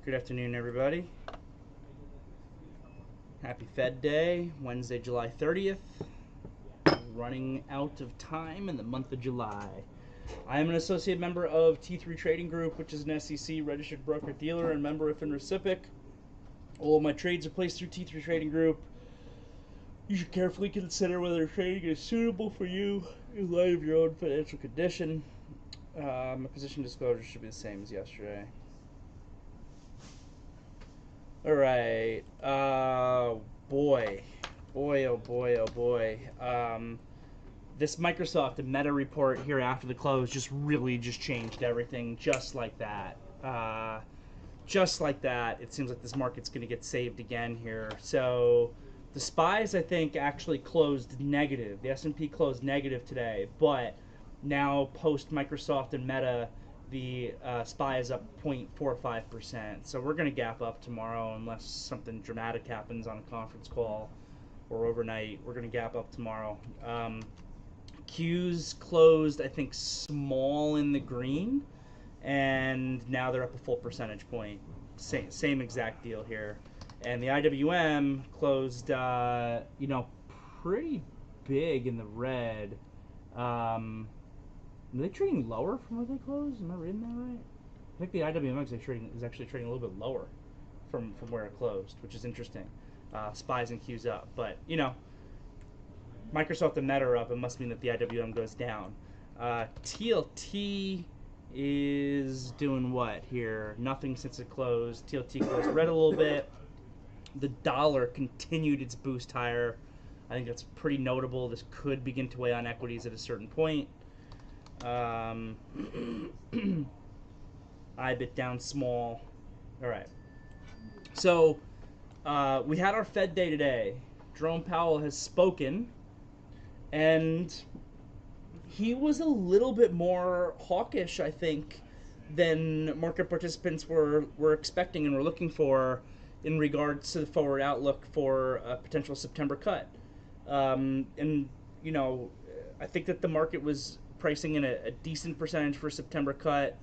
Good afternoon, everybody. Happy Fed Day, Wednesday, July 30th. Running out of time in the month of July. I am an associate member of T3 Trading Group, which is an SEC registered broker-dealer and member of FINRA. All of my trades are placed through T3 Trading Group. You should carefully consider whether trading is suitable for you in light of your own financial condition. My position disclosure should be the same as yesterday. All right. Boy, oh boy. This Microsoft and Meta report here after the close just changed everything, just like that. Just like that. It seems like this market's going to get saved again here. So the SPYs, I think, actually closed negative. The S&P closed negative today, but now post Microsoft and Meta, the SPY is up 0.45%. So we're going to gap up tomorrow unless something dramatic happens on a conference call or overnight. We're going to gap up tomorrow. Qs closed, I think, small in the green, and now they're up a full percentage point. Same exact deal here. And the IWM closed, pretty big in the red. Are they trading lower from where they closed? Am I reading that right? I think the IWM is actually trading a little bit lower from where it closed, which is interesting. SPYs and Qs up, but Microsoft and Meta are up. It must mean that the IWM goes down. TLT is doing what here? Nothing since it closed. TLT closed red a little bit. The dollar continued its boost higher. I think that's pretty notable. This could begin to weigh on equities at a certain point. IBIT down small. All right. So we had our Fed day today. Jerome Powell has spoken, and he was a little bit more hawkish, I think, than market participants were expecting and were looking for in regards to the forward outlook for a potential September cut. I think that the market was pricing in a decent percentage for a September cut.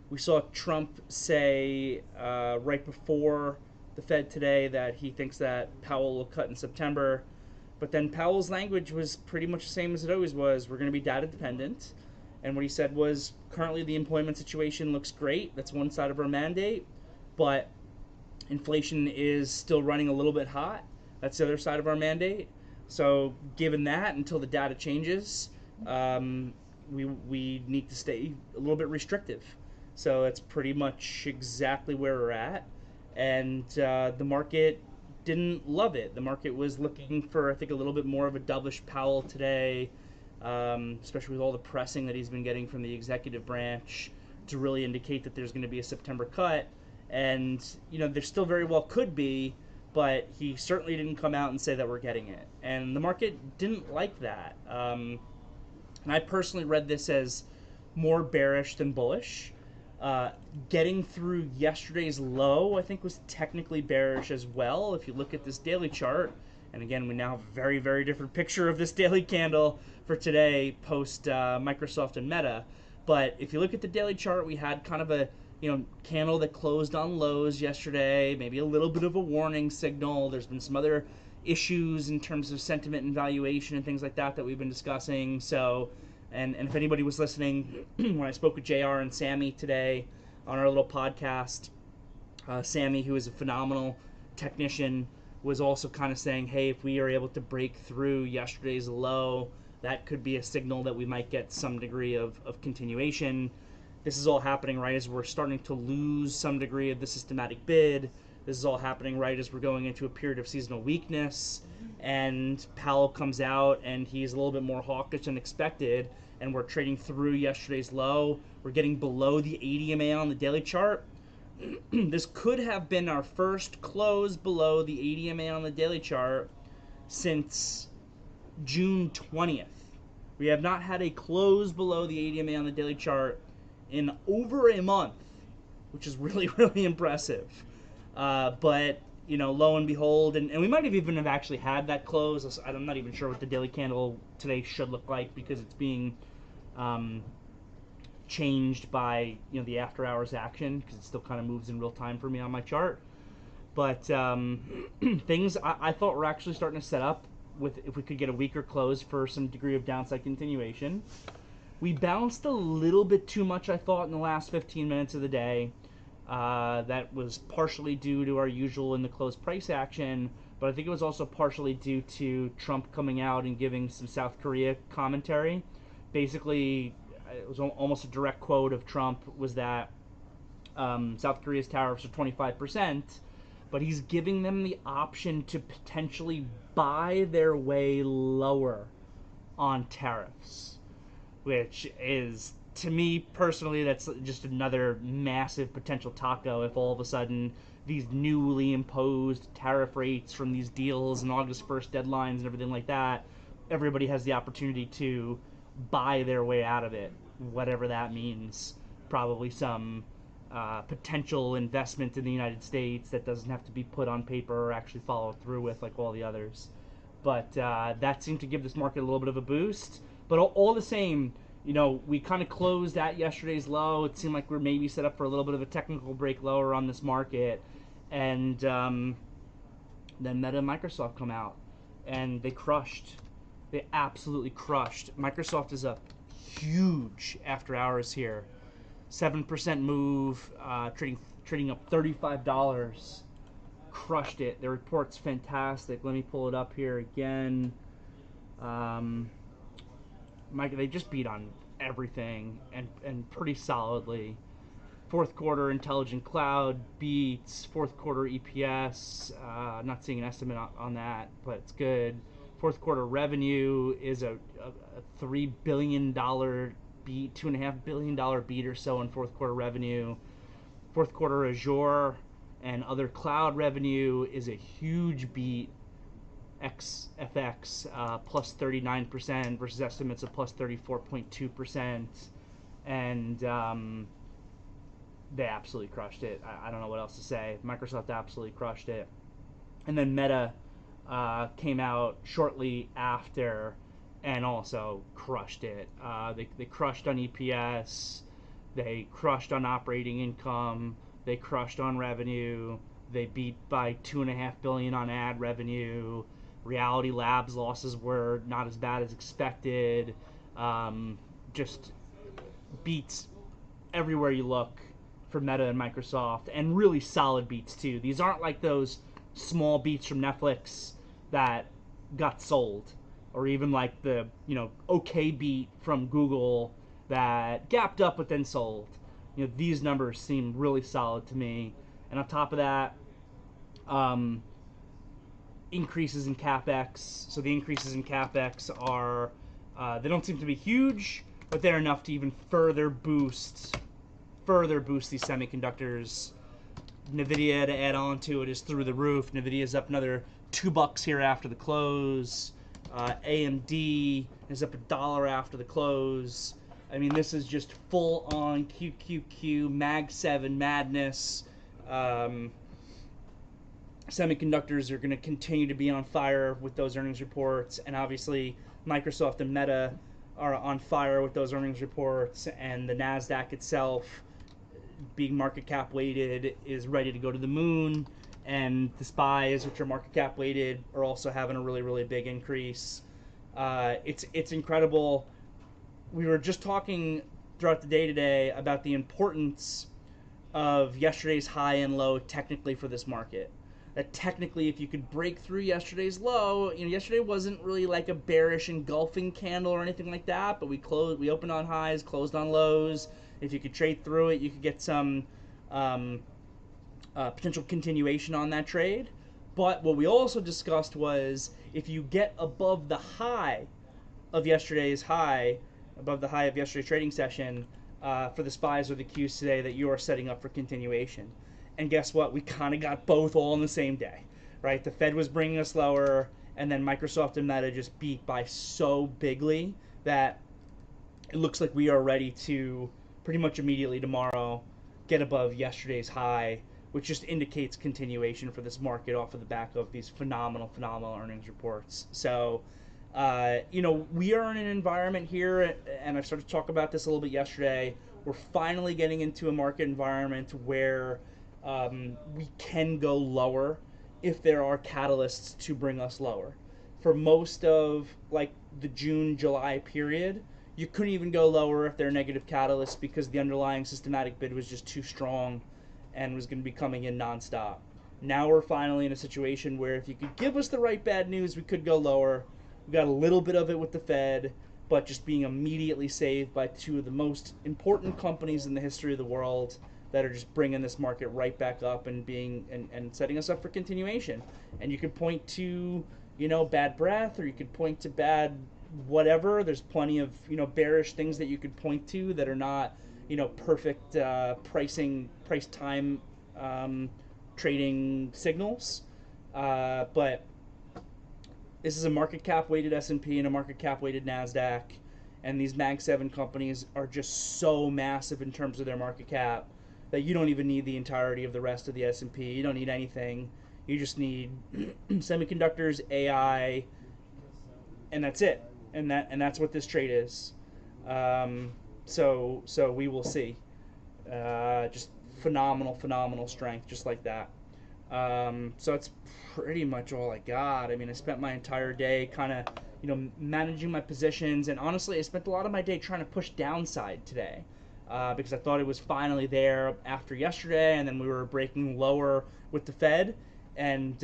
We saw Trump say right before the Fed today that he thinks that Powell will cut in September. But then Powell's language was pretty much the same as it always was. We're going to be data dependent. And what he said was, currently the employment situation looks great. That's one side of our mandate. But inflation is still running a little bit hot. That's the other side of our mandate. So given that, until the data changes, we need to stay a little bit restrictive. So that's pretty much exactly where we're at. And the market didn't love it. The market was looking for, I think, a little bit more of a dovish Powell today, especially with all the pressing that he's been getting from the executive branch to really indicate that there's going to be a September cut. And, there still very well could be, but he certainly didn't come out and say that we're getting it. And the market didn't like that. And I personally read this as more bearish than bullish. Getting through yesterday's low, I think, was technically bearish as well. If you look at this daily chart, and again, we now have a very, very different picture of this daily candle for today post Microsoft and Meta. But if you look at the daily chart, we had kind of a candle that closed on lows yesterday, maybe a little bit of a warning signal. There's been some other issues in terms of sentiment and valuation and things like that we've been discussing. So, and if anybody was listening when I spoke with JR and Sammy today on our little podcast, Sammy, who is a phenomenal technician, was also kind of saying, hey, if we are able to break through yesterday's low, that could be a signal that we might get some degree of continuation. This is all happening right as we're starting to lose some degree of the systematic bid. This is all happening right as we're going into a period of seasonal weakness. And Powell comes out and he's a little bit more hawkish than expected. And we're trading through yesterday's low. We're getting below the 80 MA on the daily chart. This could have been our first close below the 80 MA on the daily chart since June 20th. We have not had a close below the 80 MA on the daily chart in over a month, which is really, really impressive. But, lo and behold, and we might have even have actually had that close. I'm not even sure what the daily candle today should look like because it's being changed by the after hours action, because it still kind of moves in real time for me on my chart. But things I thought were actually starting to set up with, if we could get a weaker close, for some degree of downside continuation. We bounced a little bit too much, I thought, in the last 15 minutes of the day. That was partially due to our usual in the close price action, but I think it was also partially due to Trump coming out and giving some South Korea commentary. Basically, it was almost a direct quote of Trump, was that South Korea's tariffs are 25%, but he's giving them the option to potentially buy their way lower on tariffs, which is, to me personally, that's just another massive potential taco if all of a sudden these newly imposed tariff rates from these deals and August 1st deadlines and everything like that, everybody has the opportunity to buy their way out of it, whatever that means. Probably some potential investment in the United States that doesn't have to be put on paper or actually followed through with like all the others. But that seemed to give this market a little bit of a boost. But all the same, we kind of closed at yesterday's low. It seemed like we're maybe set up for a little bit of a technical break lower on this market. And then Meta and Microsoft come out, and they crushed. They absolutely crushed. Microsoft is up huge after hours here. 7% move, trading up $35. Crushed it. Their report's fantastic. Let me pull it up here again. They just beat on everything and pretty solidly. Fourth quarter intelligent cloud beats. Fourth quarter EPS, not seeing an estimate on that, but it's good. Fourth quarter revenue is a $3 billion beat, $2.5 billion beat or so in fourth quarter revenue. Fourth quarter Azure and other cloud revenue is a huge beat, ex FX, plus 39% versus estimates of plus 34.2%. And they absolutely crushed it. I don't know what else to say. Microsoft absolutely crushed it. And then Meta came out shortly after and also crushed it. They crushed on EPS. They crushed on operating income. They crushed on revenue. They beat by $2.5 billion on ad revenue. Reality Labs losses were not as bad as expected. Just beats everywhere you look for Meta and Microsoft, and really solid beats too. These aren't like those small beats from Netflix that got sold, or even like the okay beat from Google that gapped up but then sold. These numbers seem really solid to me. And on top of that, increases in CapEx. So the increases in CapEx are, they don't seem to be huge, but they're enough to even further boost these semiconductors. NVIDIA, to add on to it, is through the roof. NVIDIA's up another $2 here after the close. AMD is up $1 after the close. I mean, this is just full on QQQ Mag 7 madness. Semiconductors are going to continue to be on fire with those earnings reports, and obviously Microsoft and Meta are on fire with those earnings reports, and the NASDAQ itself, being market cap weighted, is ready to go to the moon, and the SPYs, which are market cap weighted, are also having a really, really big increase. It's incredible. We were just talking throughout the day today about the importance of yesterday's high and low technically for this market. That technically, if you could break through yesterday's low, yesterday wasn't really like a bearish engulfing candle or anything like that, but we opened on highs, closed on lows. If you could trade through it, you could get some potential continuation on that trade. But what we also discussed was, if you get above the high of yesterday's high, above the high of yesterday's trading session, for the SPYs or the Qs today, that you are setting up for continuation. And guess what? We kind of got both all in the same day, right? The Fed was bringing us lower, and then Microsoft and Meta just beat by so bigly that it looks like we are ready to pretty much immediately tomorrow get above yesterday's high, which just indicates continuation for this market off of the back of these phenomenal earnings reports. So, we are in an environment here, and I started to talk about this a little bit yesterday, We're finally getting into a market environment where we can go lower if there are catalysts to bring us lower. For most of like the June, July period, you couldn't even go lower if there are negative catalysts because the underlying systematic bid was just too strong and was going to be coming in nonstop. Now we're finally in a situation where if you could give us the right bad news, we could go lower. We got a little bit of it with the Fed, but just being immediately saved by two of the most important companies in the history of the world that are just bringing this market right back up and and setting us up for continuation. And you could point to, bad breath, or you could point to bad whatever. There's plenty of, bearish things that you could point to that are not, perfect price time trading signals. But this is a market cap weighted S&P and a market cap weighted NASDAQ. And these Mag 7 companies are just so massive in terms of their market cap that you don't even need the entirety of the rest of the S&P. You don't need anything. You just need semiconductors, AI, and that's it. And that's what this trade is. So we will see. Just phenomenal strength, just like that. So that's pretty much all I got. I mean, I spent my entire day kind of, managing my positions, and honestly, I spent a lot of my day trying to push downside today, because I thought it was finally there after yesterday, and then we were breaking lower with the Fed, and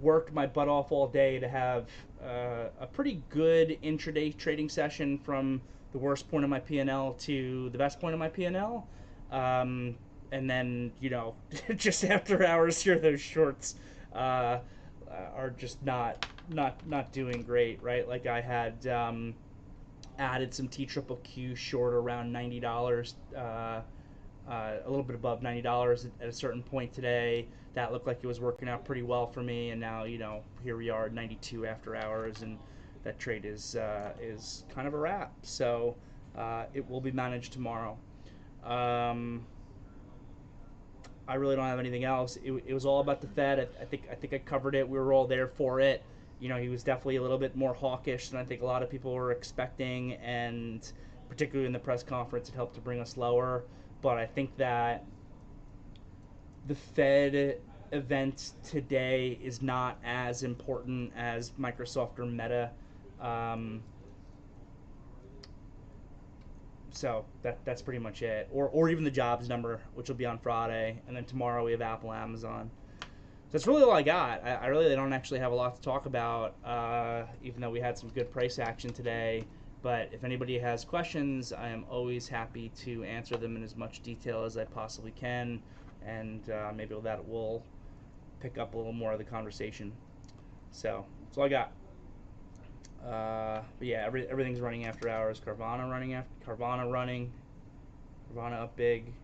worked my butt off all day to have a pretty good intraday trading session from the worst point of my P&L to the best point of my P&L. And then, just after hours here, those shorts are just not doing great, right? Like I had added some TQQQ short around $90, a little bit above $90 at a certain point today. That looked like it was working out pretty well for me, and now, here we are at 92 after hours, and that trade is kind of a wrap. So it will be managed tomorrow. I really don't have anything else. It was all about the Fed. I think I covered it. We were all there for it. He was definitely a little bit more hawkish than I think a lot of people were expecting, and particularly in the press conference, it helped to bring us lower. But I think that the Fed event today is not as important as Microsoft or Meta. So that's pretty much it. Or even the jobs number, which will be on Friday. And then tomorrow we have Apple, Amazon. So that's really all I got. I really don't actually have a lot to talk about, even though we had some good price action today. But if anybody has questions, I am always happy to answer them in as much detail as I possibly can. And maybe that will pick up a little more of the conversation. So that's all I got. But yeah, everything's running after hours. Carvana running. Carvana up big.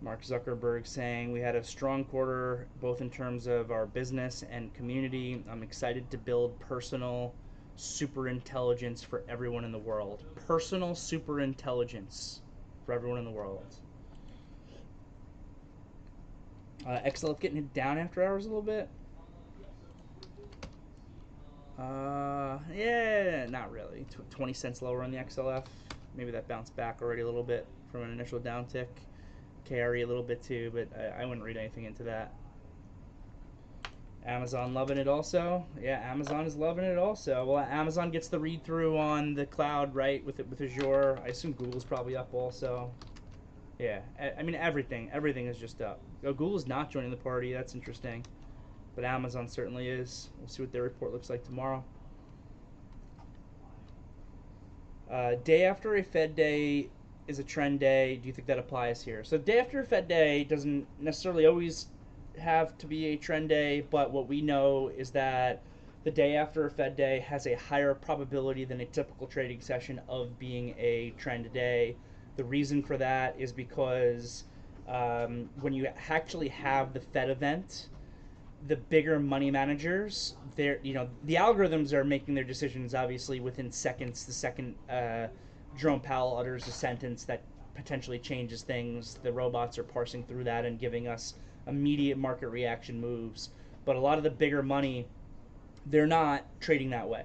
Mark Zuckerberg saying we had a strong quarter both in terms of our business and community. I'm excited to build personal super intelligence for everyone in the world. Personal super intelligence for everyone in the world. XLF getting it down after hours a little bit. Yeah, not really. 20 cents lower on the XLF. Maybe that bounced back already a little bit from an initial downtick. KRE a little bit too, but I wouldn't read anything into that. Amazon loving it also. Yeah, Amazon is loving it also. Well, Amazon gets the read through on the cloud, right? With Azure. I assume Google's probably up also. Yeah, I mean everything is just up. Oh, Google's not joining the party. That's interesting, but Amazon certainly is. We'll see what their report looks like tomorrow. Day after a Fed day is a trend day. Do you think that applies here? So day after a Fed day doesn't necessarily always have to be a trend day, but what we know is that the day after a Fed day has a higher probability than a typical trading session of being a trend day. The reason for that is because when you actually have the Fed event, the bigger money managers, the algorithms are making their decisions obviously within seconds. The second Jerome Powell utters a sentence that potentially changes things, the robots are parsing through that and giving us immediate market reaction moves. But a lot of the bigger money they're not trading that way.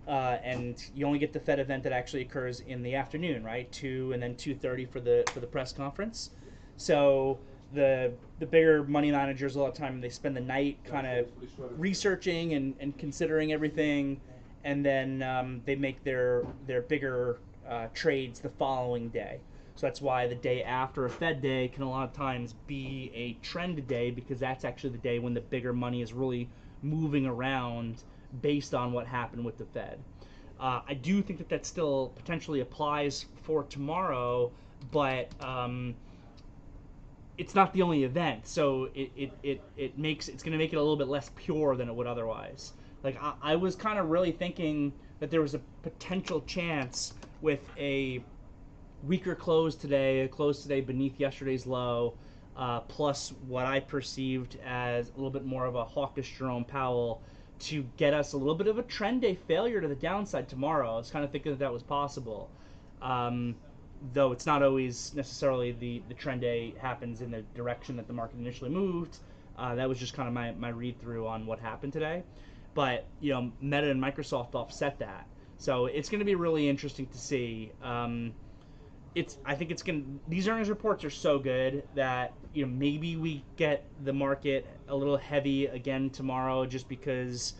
And you only get the Fed event that actually occurs in the afternoon, right? 2 and then 2:30 for the press conference. So the bigger money managers a lot of time they spend the night kind of researching and considering everything, and then they make their bigger trades the following day. So that's why the day after a Fed day can a lot of times be a trend day, because that's actually the day when the bigger money is really moving around based on what happened with the Fed. I do think that that still potentially applies for tomorrow, but it's not the only event, so it makes it's going to make it a little bit less pure than it would otherwise. Like I was kind of really thinking that there was a potential chance with a weaker close today, a close today beneath yesterday's low, plus what I perceived as a little bit more of a hawkish Jerome Powell, to get us a little bit of a trend day failure to the downside tomorrow. I was kind of thinking that that was possible. Though it's not always necessarily the trend day happens in the direction that the market initially moved. That was just kind of my read through on what happened today. But, you know, Meta and Microsoft offset that. So it's going to be really interesting to see. I think it's going to, these earnings reports are so good that, you know, maybe we get the market a little heavy again tomorrow just because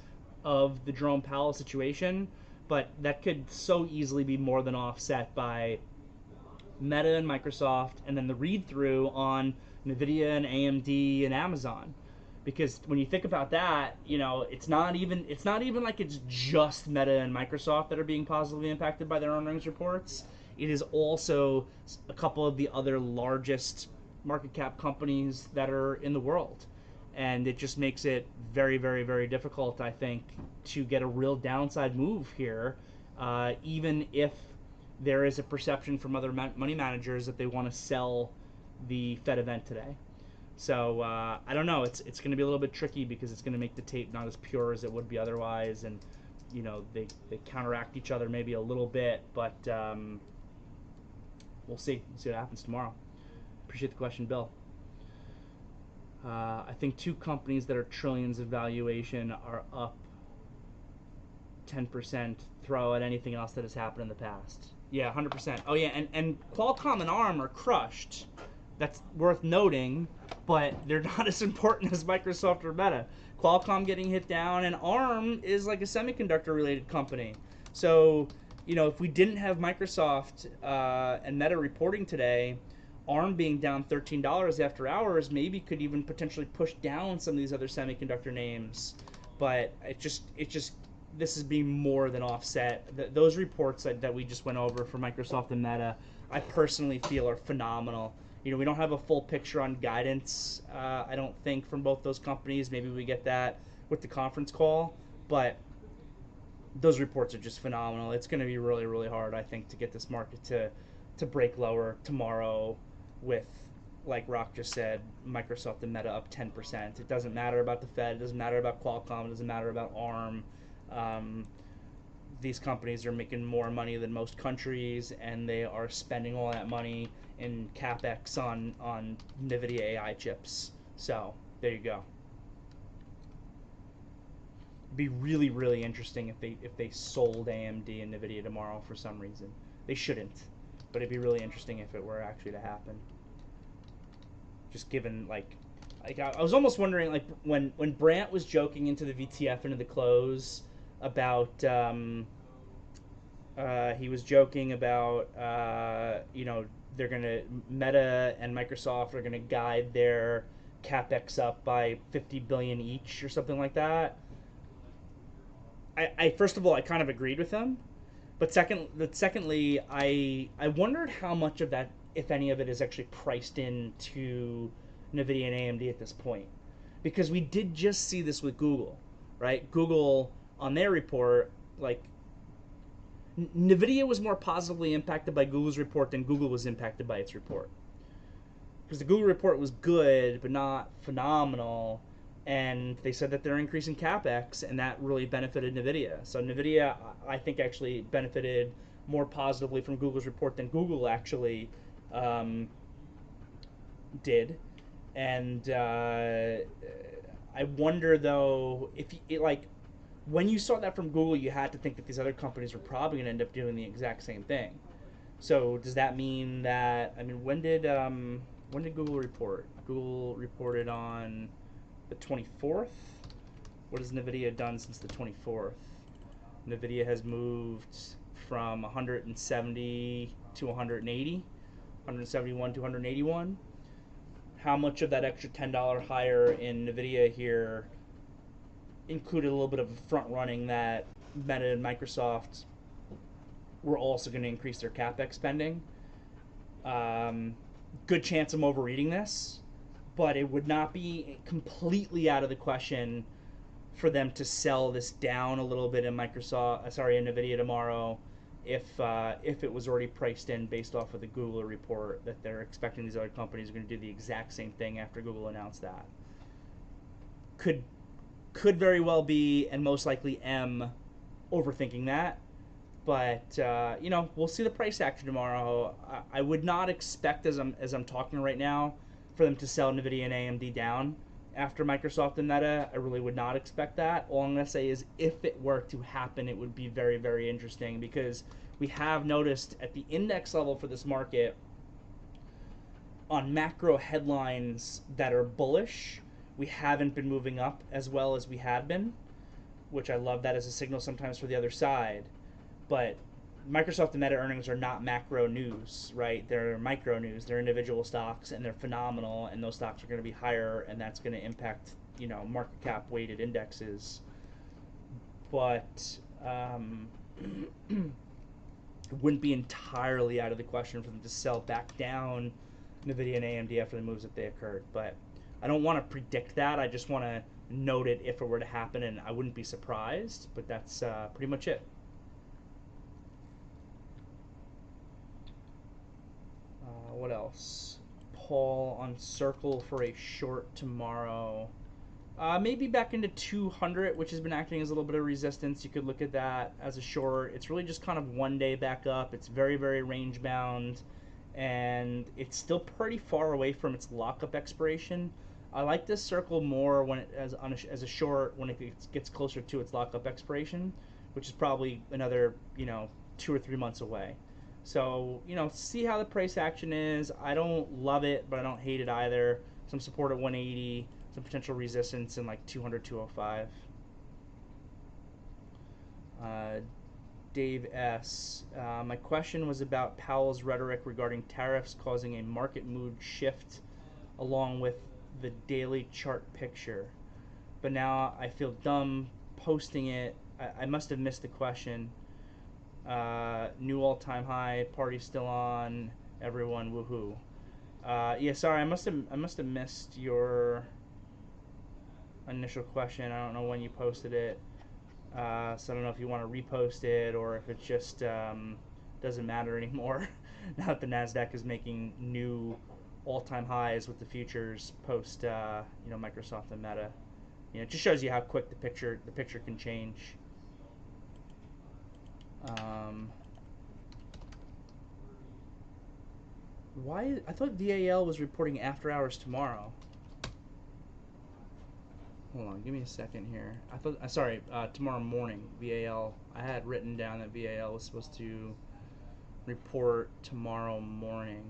of the Jerome Powell situation. But that could so easily be more than offset by Meta and Microsoft, and then the read through on Nvidia and AMD and Amazon. Because when you think about that, you know, it's not even like it's just Meta and Microsoft that are being positively impacted by their earnings reports. It is also a couple of the other largest market cap companies that are in the world. And it just makes it very, very, very difficult, I think, to get a real downside move here, even if there is a perception from other money managers that they want to sell the Fed event today. So I don't know. It's going to be a little bit tricky because it's going to make the tape not as pure as it would be otherwise, and you know they counteract each other maybe a little bit, but we'll see. We'll see what happens tomorrow. Appreciate the question, Bill. I think two companies that are trillions of valuation are up 10%. Throw at anything else that has happened in the past. Yeah, 100%. Oh yeah, and Qualcomm and ARM are crushed. That's worth noting, but they're not as important as Microsoft or Meta. Qualcomm getting hit down, and ARM is like a semiconductor-related company. So, you know, if we didn't have Microsoft and Meta reporting today, ARM being down $13 after hours maybe could even potentially push down some of these other semiconductor names. But it just this is being more than offset. Those reports that we just went over for Microsoft and Meta, I personally feel are phenomenal. You know, we don't have a full picture on guidance, I don't think, from both those companies. Maybe we get that with the conference call, but those reports are just phenomenal. It's going to be really, really hard, I think, to get this market to break lower tomorrow with, like Rock just said, Microsoft and Meta up 10%. It doesn't matter about the Fed. It doesn't matter about Qualcomm. It doesn't matter about ARM. These companies are making more money than most countries, and they are spending all that money in capex on NVIDIA AI chips. So there you go. It'd be really, really interesting if they sold AMD and NVIDIA tomorrow for some reason. They shouldn't, but it'd be really interesting if it were actually to happen. Just given like I was almost wondering, like, when Brandt was joking into the VTF into the close about he was joking about you know, they're gonna Meta and Microsoft are gonna guide their capex up by 50 billion each or something like that. I first of all, I kind of agreed with him, but secondly, I wondered how much of that, if any of it, is actually priced into NVIDIA and AMD at this point, because we did just see this with Google, right? Google on their report, like, NVIDIA was more positively impacted by Google's report than Google was impacted by its report, because the Google report was good but not phenomenal, and they said that they're increasing capex, and that really benefited NVIDIA. So NVIDIA, I think, actually benefited more positively from Google's report than Google actually did. And I wonder, though, if like when you saw that from Google, you had to think that these other companies were probably going to end up doing the exact same thing. So does that mean that, I mean, when did Google report? Google reported on the 24th. What has Nvidia done since the 24th? Nvidia has moved from 170 to 180, 171 to 181. How much of that extra $10 higher in Nvidia here included a little bit of front running that Meta and Microsoft were also going to increase their capex spending? Good chance I'm overreading this, but it would not be completely out of the question for them to sell this down a little bit in Nvidia tomorrow, if it was already priced in based off of the Google report that they're expecting these other companies are going to do the exact same thing after Google announced that. Could very well be, and most likely am overthinking that. But we'll see the price action tomorrow. I would not expect, as I'm talking right now, for them to sell Nvidia and AMD down after Microsoft and Meta. I really would not expect that. All I'm going to say is, if it were to happen, it would be very, very interesting, because we have noticed at the index level for this market, on macro headlines that are bullish, we haven't been moving up as well as we had been, which I love that as a signal sometimes for the other side. But Microsoft and Meta earnings are not macro news, right? They're micro news. They're individual stocks, and they're phenomenal, and those stocks are going to be higher, and that's going to impact, market cap weighted indexes. But it wouldn't be entirely out of the question for them to sell back down Nvidia and AMD after the moves that they occurred. But I don't want to predict that. I just want to note it if it were to happen, and I wouldn't be surprised. But that's pretty much it. What else? Paul on circle for a short tomorrow. Maybe back into 200, which has been acting as a little bit of resistance. You could look at that as a short. It's really just kind of one day back up. It's very, very range bound, and it's still pretty far away from its lockup expiration. I like this circle more when it as a short when it gets closer to its lockup expiration, which is probably another 2 or 3 months away. So, see how the price action is. I don't love it, but I don't hate it either. Some support at 180, some potential resistance in like 200, 205. Dave S. My question was about Powell's rhetoric regarding tariffs causing a market mood shift along with the daily chart picture. But now I feel dumb posting it. I must have missed the question. New all-time high, party still on, everyone woohoo. Yeah, sorry, I must have missed your initial question. I don't know when you posted it, so I don't know if you want to repost it or if it just doesn't matter anymore now that the Nasdaq is making new all-time highs with the futures post Microsoft and Meta. It just shows you how quick the picture can change. Why? I thought VAL was reporting after hours tomorrow. Hold on, give me a second here. I thought, sorry, tomorrow morning. VAL. I had written down that VAL was supposed to report tomorrow morning.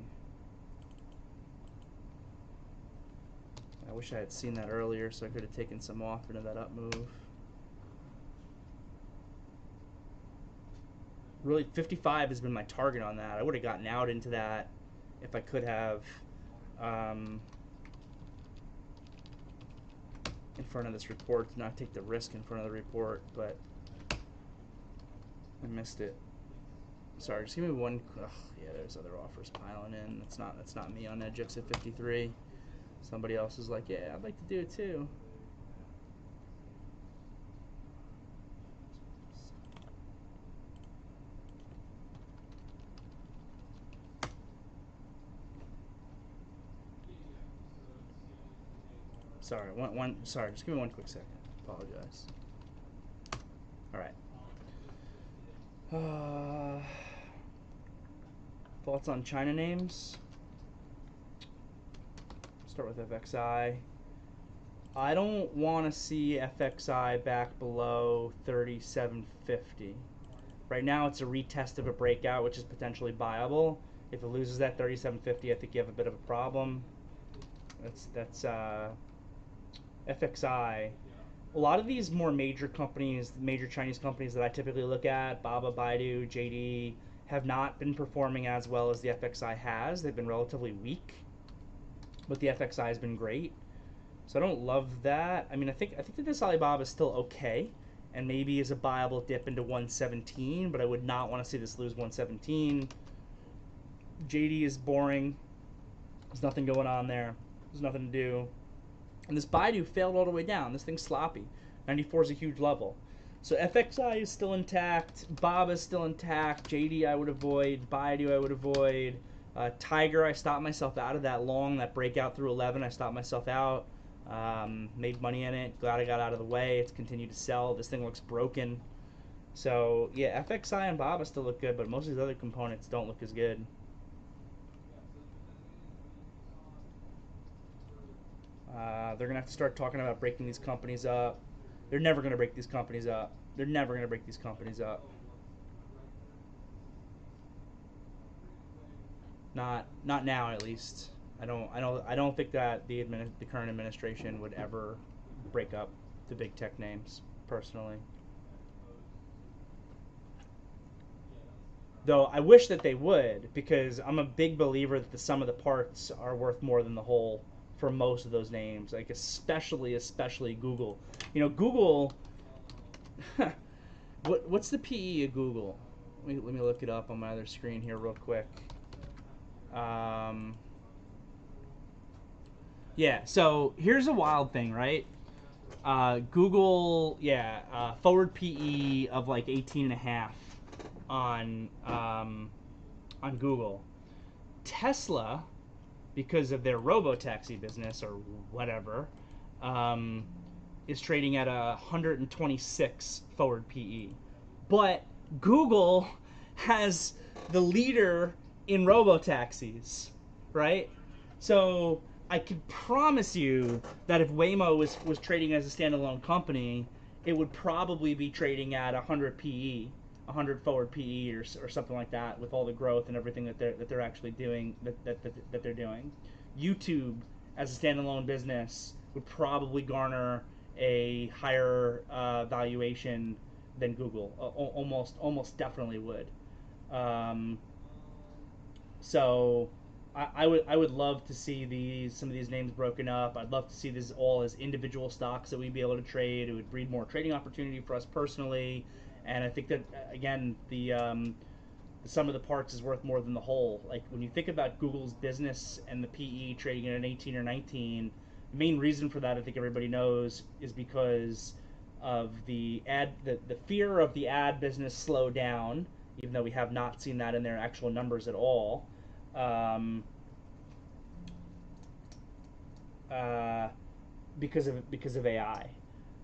I wish I had seen that earlier so I could have taken some off into that up move. Really, 55 has been my target on that. I would have gotten out into that if I could have in front of this report, to not take the risk in front of the report, but I missed it. Sorry, just give me one. Ugh, yeah, there's other offers piling in. That's not me on Edgix at 53. Somebody else is like, yeah, I'd like to do it too. Sorry, sorry, just give me one quick second. Apologize. All right. Thoughts on China names? Start with FXI. I don't want to see FXI back below 37.50. Right now, it's a retest of a breakout, which is potentially buyable. If it loses that 37.50, I think you have a bit of a problem. That's FXI. A lot of these more major companies, major Chinese companies that I typically look at, Baba, Baidu, JD, have not been performing as well as the FXI has. They've been relatively weak, but the FXI has been great. So I don't love that. I mean, I think that this Alibaba is still okay, and maybe is a buyable dip into 117, but I would not want to see this lose 117. JD is boring. There's nothing going on there. There's nothing to do. And this Baidu failed all the way down. This thing's sloppy. 94 is a huge level. So FXI is still intact. Baba is still intact. JD I would avoid. Baidu I would avoid. Tiger, I stopped myself out of that long. That breakout through 11, I stopped myself out. Made money in it. Glad I got out of the way. It's continued to sell. This thing looks broken. So, yeah, FXI and Baba still look good, but most of these other components don't look as good. They're going to have to start talking about breaking these companies up. They're never going to break these companies up. They're never going to break these companies up. Not now, at least. I don't think that the current administration would ever break up the big tech names, personally. Though I wish that they would, because I'm a big believer that the sum of the parts are worth more than the whole for most of those names. Like especially Google. You know, Google. What's the PE of Google? Let me look it up on my other screen here real quick. Yeah. So here's a wild thing, right? Google, forward PE of like 18.5 on Google. Tesla, because of their robo-taxi business or whatever, is trading at 126 forward PE. But Google has the leader in robo-taxis, right? So I could promise you that if Waymo was trading as a standalone company, it would probably be trading at 100 PE, 100 forward PE or something like that, with all the growth and everything that they're actually doing that they're doing. YouTube as a standalone business would probably garner a higher valuation than Google. Almost definitely would. So I would love to see some of these names broken up. I'd love to see this all as individual stocks that we'd be able to trade. It would breed more trading opportunity for us personally, and I think that again the sum of the parts is worth more than the whole. Like when you think about Google's business and the PE trading at an 18 or 19, the main reason for that I think everybody knows is because of the fear of the ad business slow down, even though we have not seen that in their actual numbers at all. Because of AI.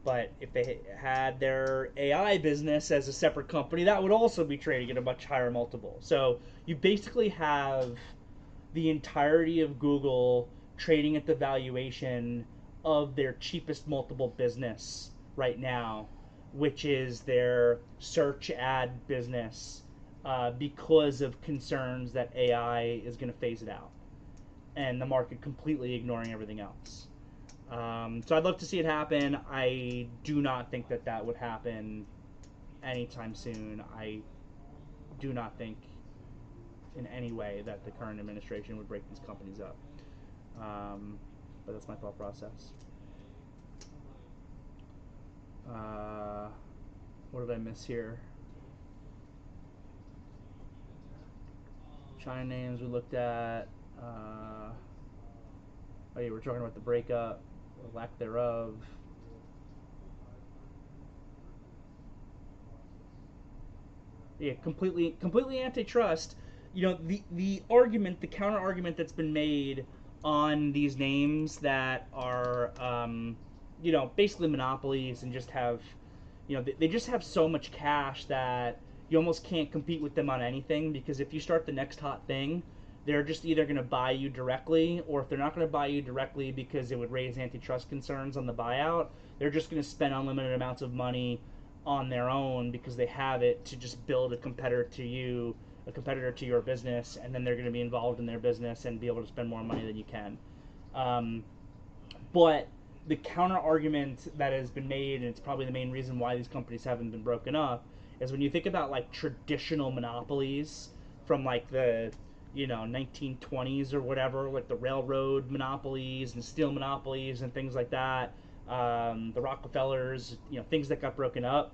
But if they had their AI business as a separate company, that would also be trading at a much higher multiple. So you basically have the entirety of Google trading at the valuation of their cheapest multiple business right now, which is their search ad business, because of concerns that AI is going to phase it out, and the market completely ignoring everything else. So I'd love to see it happen. I do not think that would happen anytime soon. I do not think in any way that the current administration would break these companies up. But that's my thought process. What did I miss here? China names we looked at. Oh yeah, we're talking about the breakup, or lack thereof. Yeah, completely antitrust. You know, the argument, the counter argument that's been made on these names that are, basically monopolies and just have, they just have so much cash that you almost can't compete with them on anything, because if you start the next hot thing, they're just either going to buy you directly, or if they're not going to buy you directly because it would raise antitrust concerns on the buyout, they're just going to spend unlimited amounts of money on their own because they have it to just build a competitor to you, a competitor to your business, and then they're going to be involved in their business and be able to spend more money than you can. But the counter argument that has been made, and it's probably the main reason why these companies haven't been broken up, is when you think about like traditional monopolies from like the 1920s or whatever, like the railroad monopolies and steel monopolies and things like that, the Rockefellers, things that got broken up.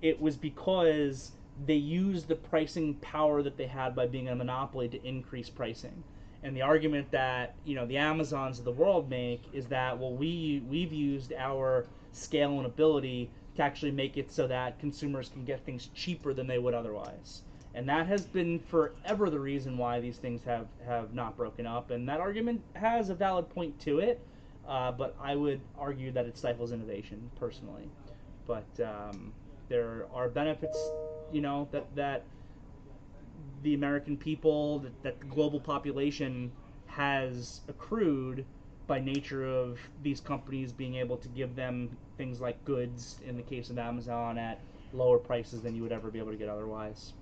It was because they used the pricing power that they had by being a monopoly to increase pricing. And the argument that the Amazons of the world make is that, well, we've used our scale and ability to actually make it so that consumers can get things cheaper than they would otherwise. And that has been forever the reason why these things have not broken up. And that argument has a valid point to it, but I would argue that it stifles innovation personally. But there are benefits, that the American people, that the global population has accrued by nature of these companies being able to give them things like goods, in the case of Amazon, at lower prices than you would ever be able to get otherwise.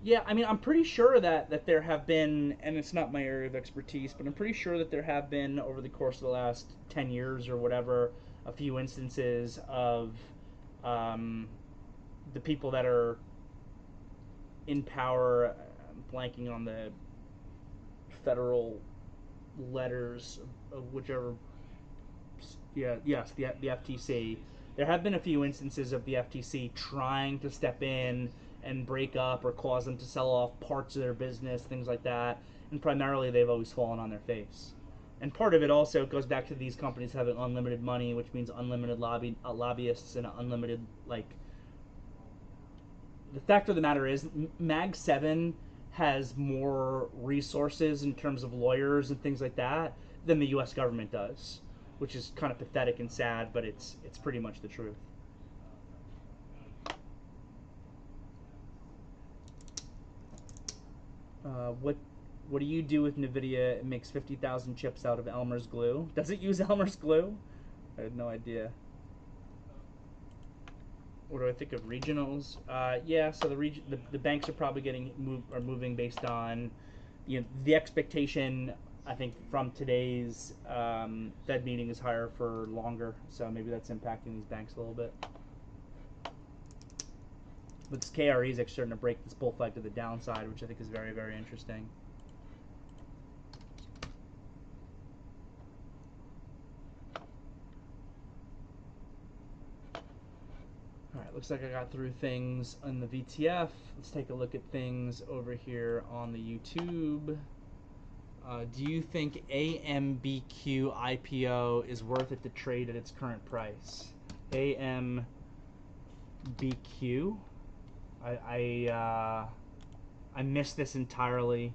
Yeah, I mean, I'm pretty sure that there have been, and it's not my area of expertise, but I'm pretty sure that there have been, over the course of the last 10 years or whatever, a few instances of the people that are in power. I'm blanking on the federal letters of whichever. Yeah, yes, the FTC. There have been a few instances of the FTC trying to step in and break up or cause them to sell off parts of their business, things like that. And primarily, they've always fallen on their face. And part of it also goes back to these companies having unlimited money, which means unlimited lobbyists and unlimited, like. The fact of the matter is, Mag 7 has more resources in terms of lawyers and things like that than the U.S. government does, which is kind of pathetic and sad, but it's pretty much the truth. What do you do with NVIDIA? It makes 50,000 chips out of Elmer's glue. Does it use Elmer's glue? I had no idea. What do I think of regionals? Yeah, so the banks are probably moving based on the expectation. I think from today's Fed meeting is higher for longer, so maybe that's impacting these banks a little bit. But this KRE is actually starting to break this bullfight to the downside, which I think is very, very interesting. Alright, looks like I got through things on the VTF. Let's take a look at things over here on the YouTube. Do you think AMBQ IPO is worth it to trade at its current price? AMBQ? I missed this entirely,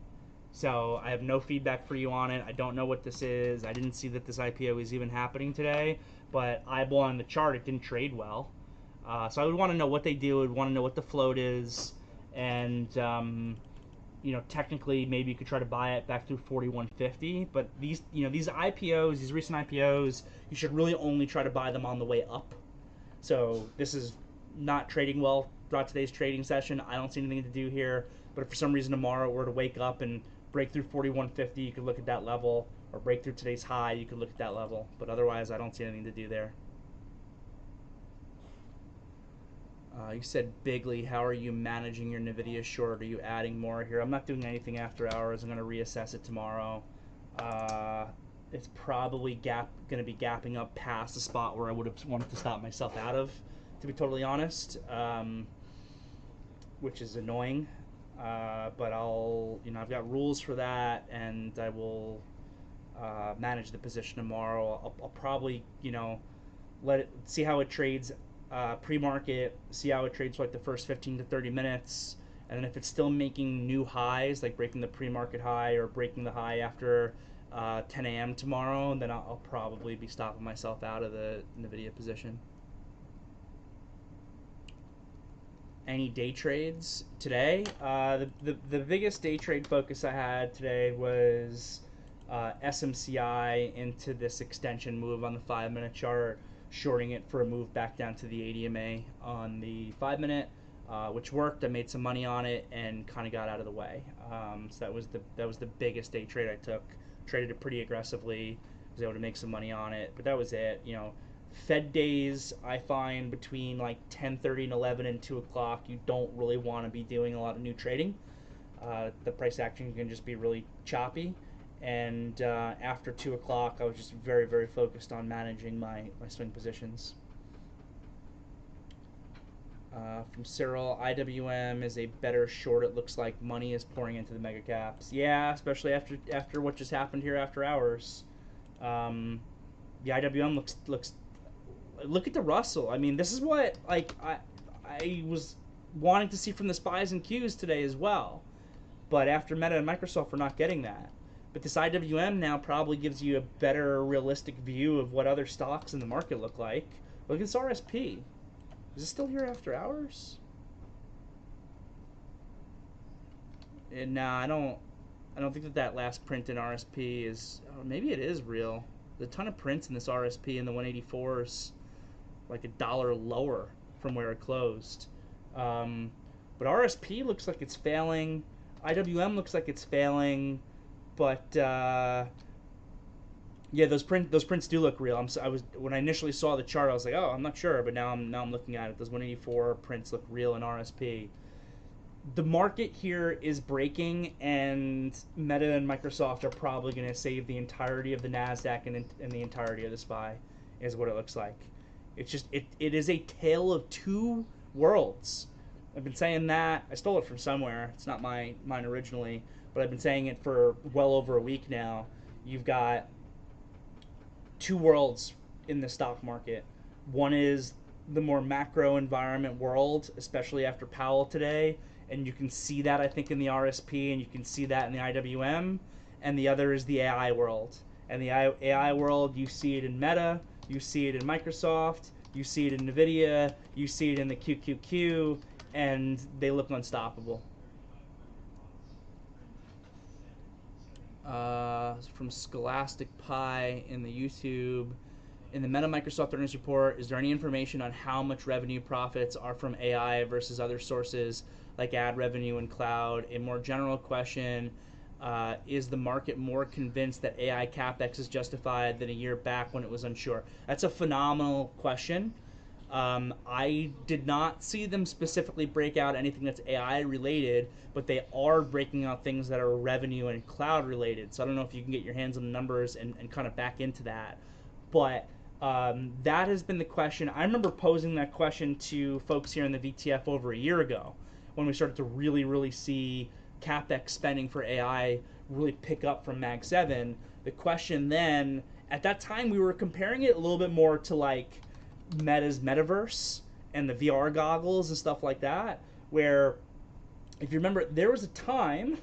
so I have no feedback for you on it. I don't know what this is. I didn't see that this IPO is even happening today, but eyeballing the chart, it didn't trade well. So I would want to know what they do. I would want to know what the float is, and technically maybe you could try to buy it back through 41.50. But these IPOs, these recent IPOs, you should really only try to buy them on the way up. So this is not trading well throughout today's trading session. I don't see anything to do here. But if for some reason tomorrow it were to wake up and break through 41.50, you could look at that level, or break through today's high, you could look at that level. But otherwise, I don't see anything to do there. You said Bigley, how are you managing your NVIDIA short? Are you adding more here? I'm not doing anything after hours. I'm going to reassess it tomorrow. It's probably going to be gapping up past the spot where I would have wanted to stop myself out of, to be totally honest, which is annoying. But I've got rules for that, and I will manage the position tomorrow. I'll probably, see how it trades pre-market, see how it trades for like the first 15 to 30 minutes, and then if it's still making new highs, like breaking the pre-market high or breaking the high after 10 a.m. tomorrow, then I'll probably be stopping myself out of the NVIDIA position. any day trades today. The biggest day trade focus I had today was SMCI into this extension move on the 5-minute chart, shorting it for a move back down to the 80 MA on the 5-minute, which worked. I made some money on it and kind of got out of the way. So that was the biggest day trade I took. Traded it pretty aggressively. Was able to make some money on it, but that was it. You know, Fed days, I find between like 10:30 and 11 and 2 o'clock, you don't really want to be doing a lot of new trading. The price action can just be really choppy. And after 2 o'clock, I was just very, very focused on managing my swing positions. From Cyril, IWM is a better short. It looks like money is pouring into the mega caps. Yeah, especially after what just happened here after hours. The IWM looks. Look at the Russell. I mean, this is what like I was wanting to see from the spies and Qs today as well. But after Meta and Microsoft, we're not getting that. But this IWM now probably gives you a better realistic view of what other stocks in the market look like. Look at this RSP. Is it still here after hours? And nah, I don't think that last print in RSP is. Oh, maybe it is real. There's a ton of prints in this RSP in the 184s, like $1 lower from where it closed. But RSP looks like it's failing. IWM looks like it's failing. But yeah, those prints do look real. When I initially saw the chart, I was like, oh, I'm not sure, but now I'm looking at it. Those 184 prints look real in RSP. The market here is breaking, and Meta and Microsoft are probably going to save the entirety of the Nasdaq and the entirety of the SPY, is what it looks like. It's just it is a tale of two worlds. I've been saying that. I stole it from somewhere. It's not mine originally, but I've been saying it for well over a week now. You've got two worlds in the stock market. One is the more macro environment world, especially after Powell today, and you can see that, I think, in the RSP, and you can see that in the IWM. And the other is the AI world. And the AI world, you see it in Meta, you see it in Microsoft, you see it in NVIDIA, you see it in the QQQ, and they look unstoppable. From Scholastic Pi in the YouTube. In the Meta Microsoft earnings report, is there any information on how much revenue profits are from AI versus other sources like ad revenue and cloud? A more general question, is the market more convinced that AI CapEx is justified than a year back when it was unsure? That's a phenomenal question. I did not see them specifically break out anything that's AI related, but they are breaking out things that are revenue and cloud related. So I don't know if you can get your hands on the numbers and kind of back into that. But that has been the question. I remember posing that question to folks here in the VTF over a year ago when we started to really see CapEx spending for AI really pick up from Mag 7. The question then, at that time, we were comparing it a little bit more to like Meta's metaverse and the VR goggles and stuff like that, where if you remember, there was a time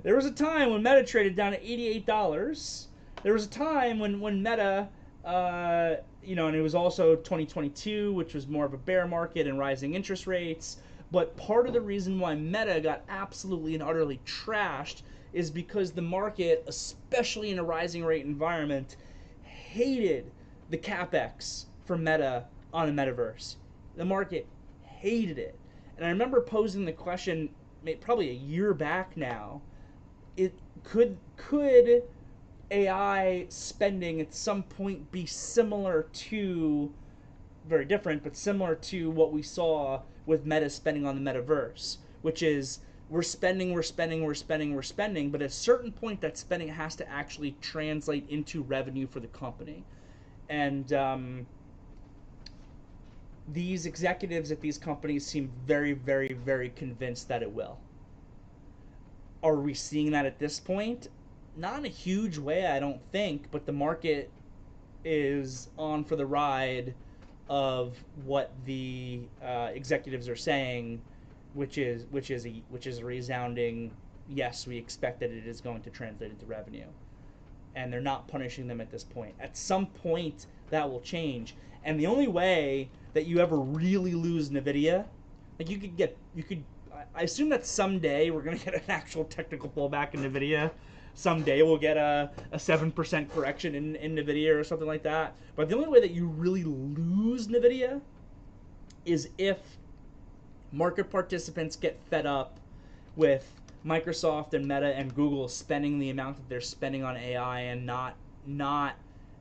when Meta traded down to $88. There was a time when Meta, and it was also 2022, which was more of a bear market and rising interest rates. But part of the reason why Meta got absolutely and utterly trashed is because the market, especially in a rising rate environment, hated the CapEx for Meta on the metaverse. The market hated it. And I remember posing the question probably a year back now. It could AI spending at some point be similar to, very different, but similar to what we saw with Meta spending on the metaverse, which is we're spending, but at a certain point that spending has to actually translate into revenue for the company. And these executives at these companies seem very, very, very convinced that it will. Are we seeing that at this point? Not in a huge way, I don't think, but the market is on for the ride of what the executives are saying, which is a resounding yes. We expect that it is going to translate into revenue, and they're not punishing them at this point. At some point, that will change, and the only way that you ever really lose NVIDIA Like I assume that someday we're gonna get an actual technical pullback in NVIDIA. Someday we'll get a 7% correction in NVIDIA or something like that. But the only way that you really lose NVIDIA is if market participants get fed up with Microsoft and Meta and Google spending the amount that they're spending on AI and not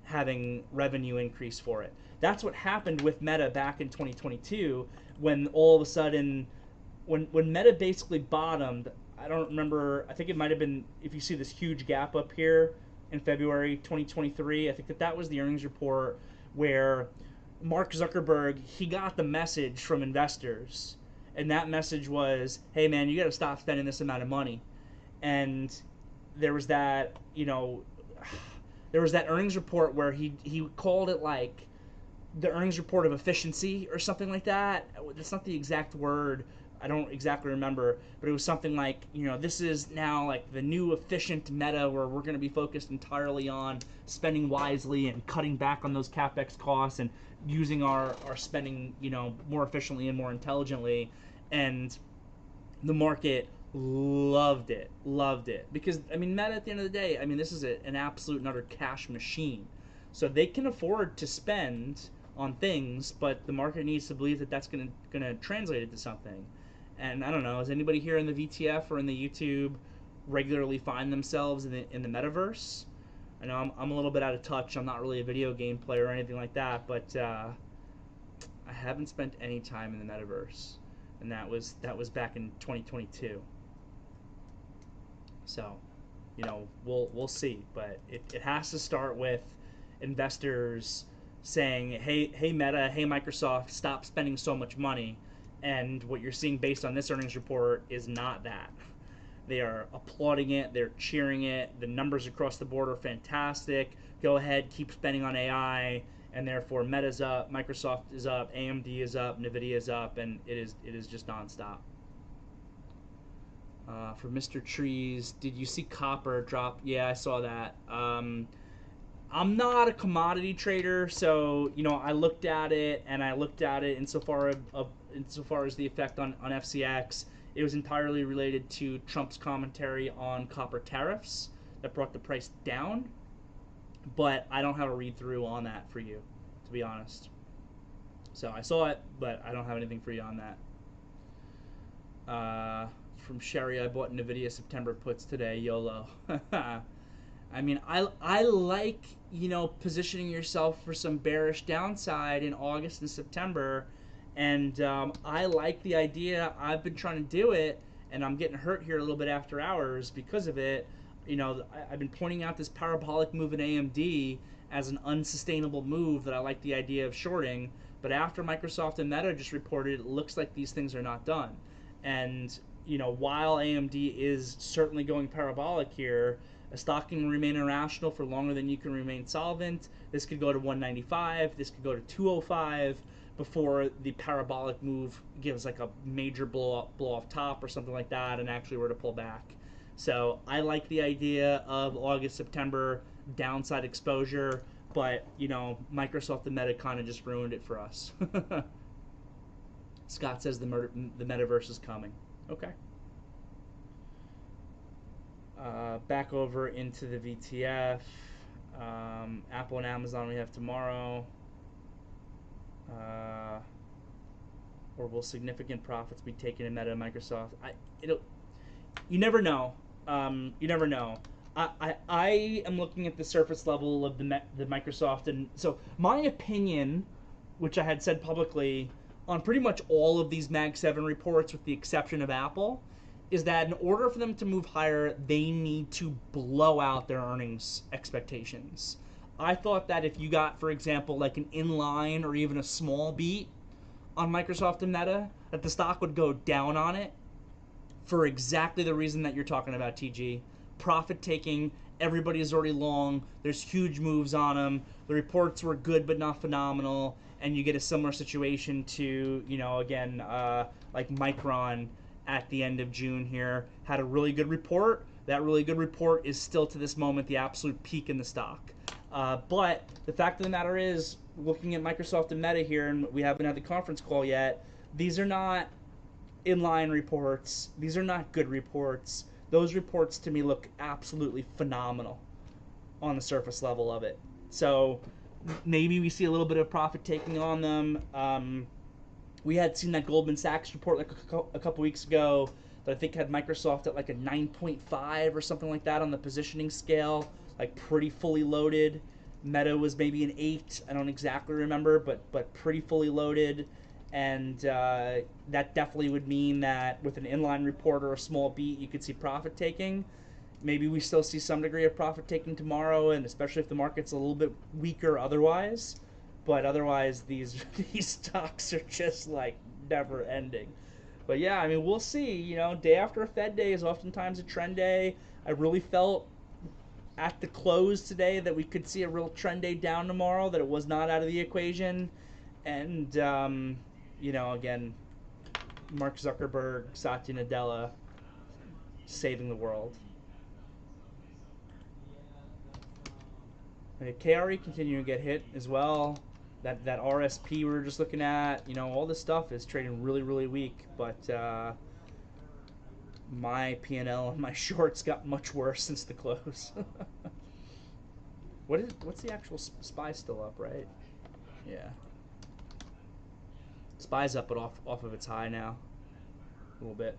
having revenue increase for it. That's what happened with Meta back in 2022 when all of a sudden when Meta basically bottomed. I don't remember, I think it might have been, if you see this huge gap up here in February 2023, I think that was the earnings report where Mark Zuckerberg, he got the message from investors, and that message was, hey man, you got to stop spending this amount of money. And there was that, there was that earnings report where he called it like the earnings report of efficiency or something like that. That's not the exact word. I don't exactly remember, but it was something like, this is now like the new efficient Meta where we're going to be focused entirely on spending wisely and cutting back on those CapEx costs and using our spending, more efficiently and more intelligently. And the market loved it. Because, Meta at the end of the day, this is an absolute and utter cash machine. So they can afford to spend on things, but the market needs to believe that that's going to translate into something. And I don't know, does anybody here in the VTF or in the YouTube regularly find themselves in the metaverse? I know I'm a little bit out of touch. I'm not really a video game player or anything like that, but I haven't spent any time in the metaverse, and that was back in 2022. So, we'll see, but it has to start with investors saying, hey Meta, hey Microsoft, stop spending so much money. And what you're seeing based on this earnings report is not that. They are applauding it. They're cheering it. The numbers across the board are fantastic. Go ahead, keep spending on AI, and therefore Meta's up, Microsoft is up, AMD is up, NVIDIA is up, and it is just nonstop. For Mr. Trees, did you see copper drop? Yeah, I saw that. I'm not a commodity trader, so I looked at it insofar as the effect on FCX. It was entirely related to Trump's commentary on copper tariffs that brought the price down, but I don't have a read through on that for you, to be honest. So I saw it, but I don't have anything for you on that. From Sherry, I bought NVIDIA September puts today, YOLO. I like, positioning yourself for some bearish downside in August and September, and I like the idea. I've been trying to do it, and I'm getting hurt here a little bit after hours because of it. I've been pointing out this parabolic move in AMD as an unsustainable move that I like the idea of shorting, but after Microsoft and Meta just reported, it looks like these things are not done. And, while AMD is certainly going parabolic here, a stock can remain irrational for longer than you can remain solvent. This could go to 195. This could go to 205 before the parabolic move gives like a major blow off top or something like that and actually were to pull back. So I like the idea of August, September downside exposure, but Microsoft and Meta kind of just ruined it for us. Scott says the metaverse is coming. Okay. Back over into the VTF. Apple and Amazon we have tomorrow. Or will significant profits be taken in Meta and Microsoft? You never know. You never know. I am looking at the surface level of the Microsoft, and so my opinion, which I had said publicly on pretty much all of these Mag 7 reports with the exception of Apple, is that in order for them to move higher, they need to blow out their earnings expectations. I thought that if you got, for example, like an inline or even a small beat on Microsoft and Meta, that the stock would go down on it for exactly the reason that you're talking about, TG. Profit taking, everybody is already long, there's huge moves on them, the reports were good but not phenomenal, and you get a similar situation to, like Micron at the end of June here, had a really good report. That really good report is still to this moment the absolute peak in the stock. But the fact of the matter is, looking at Microsoft and Meta here, and we haven't had the conference call yet, these are not inline reports. These are not good reports. Those reports to me look absolutely phenomenal on the surface level of it. So maybe we see a little bit of profit taking on them. We had seen that Goldman Sachs report like a couple weeks ago that I think had Microsoft at like a 9.5 or something like that on the positioning scale, like pretty fully loaded. Meta was maybe an 8. I don't exactly remember, but pretty fully loaded. And that definitely would mean that with an inline report or a small beat, you could see profit taking. Maybe we still see some degree of profit taking tomorrow, and especially if the market's a little bit weaker otherwise. But otherwise, these these stocks are just like never ending. But yeah, I mean, we'll see. You know, day after a Fed day is oftentimes a trend day. I really felt at the close today that we could see a real trend day down tomorrow, that it was not out of the equation. And, you know, again, Mark Zuckerberg, Satya Nadella, saving the world. And KRE continuing to get hit as well. That RSP we were just looking at, you know, all this stuff is trading really, really weak. But my P&L and my shorts got much worse since the close. What's the actual SPY still up, right? Yeah. SPY's up, but off of its high now, a little bit.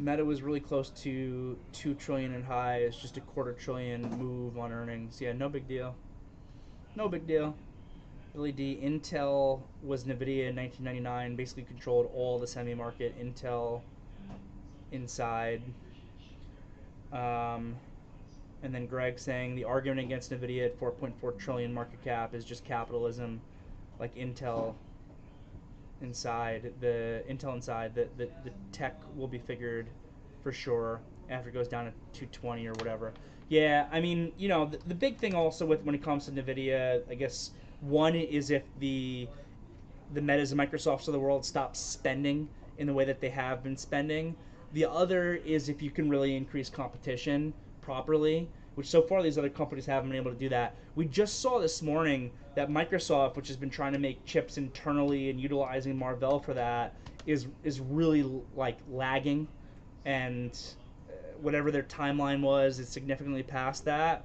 Meta was really close to 2 trillion in highs, just a quarter trillion move on earnings. Yeah, no big deal. No big deal. Billy D. Intel was NVIDIA in 1999, basically controlled all the semi market. Intel inside. And then Greg saying the argument against NVIDIA at 4.4 trillion market cap is just capitalism, like Intel inside. The tech will be figured for sure after it goes down to 220 or whatever. Yeah, I mean, you know, the big thing also with when it comes to NVIDIA, I guess one is if the Metas and Microsofts of the world stop spending in the way that they have been spending. The other is if you can really increase competition properly, which so far these other companies haven't been able to do that. We just saw this morning that Microsoft, which has been trying to make chips internally and utilizing Marvell for that, is really like lagging, and whatever their timeline was is significantly past that.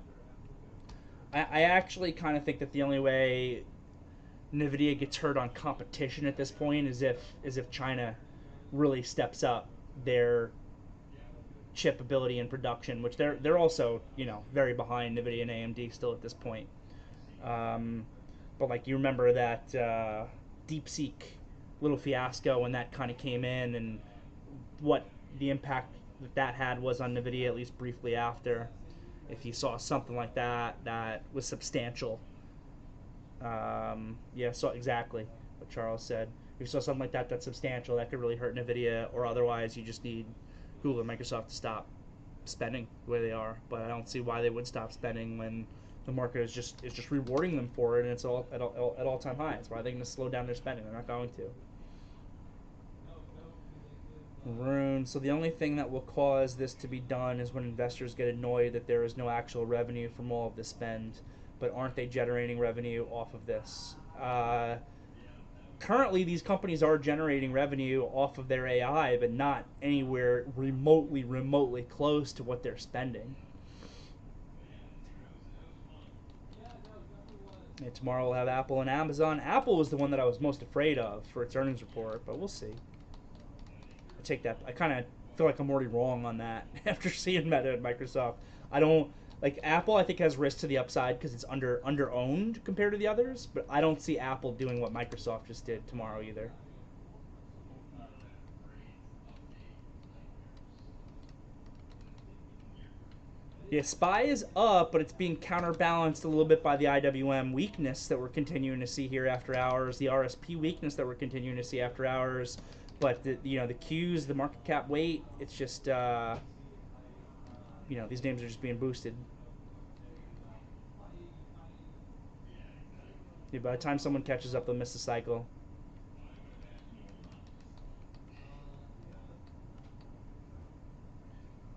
I actually kind of think that the only way NVIDIA gets hurt on competition at this point is if China really steps up their chip ability in production, which they're also, you know, very behind NVIDIA and AMD still at this point. But like, you remember that DeepSeek little fiasco when that kind of came in, and what the impact that had was on NVIDIA, at least briefly after. If you saw something like that was substantial. Yeah, so exactly what Charles said. If you saw something like that that's substantial, that could really hurt NVIDIA, or otherwise you just need Google and Microsoft to stop spending the way they are. But I don't see why they would stop spending when the market is just rewarding them for it, and it's all at all-time highs. Why are they going to slow down their spending? They're not going to. Rune. So the only thing that will cause this to be done is when investors get annoyed that there is no actual revenue from all of the spend. But aren't they generating revenue off of this? Currently, these companies are generating revenue off of their AI, but not anywhere remotely close to what they're spending. And tomorrow we'll have Apple and Amazon. Apple was the one that I was most afraid of for its earnings report, but we'll see. I take that. I kind of feel like I'm already wrong on that after seeing Meta and Microsoft. I don't like Apple. I think has risk to the upside because it's under owned compared to the others, but I don't see Apple doing what Microsoft just did tomorrow either. Yeah, SPY is up, but it's being counterbalanced a little bit by the IWM weakness that we're continuing to see here after hours, the RSP weakness that we're continuing to see after hours. But the Qs, the market cap weight, it's just these names are just being boosted. Yeah, by the time someone catches up, they'll miss the cycle.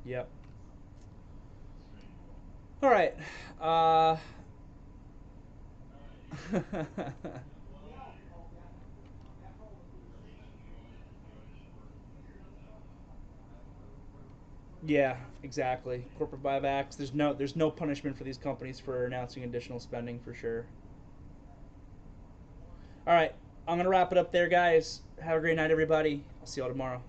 Yep. All right. Yeah, exactly. Corporate buybacks. There's no punishment for these companies for announcing additional spending for sure. All right, I'm gonna wrap it up there, guys. Have a great night, everybody. I'll see y'all tomorrow.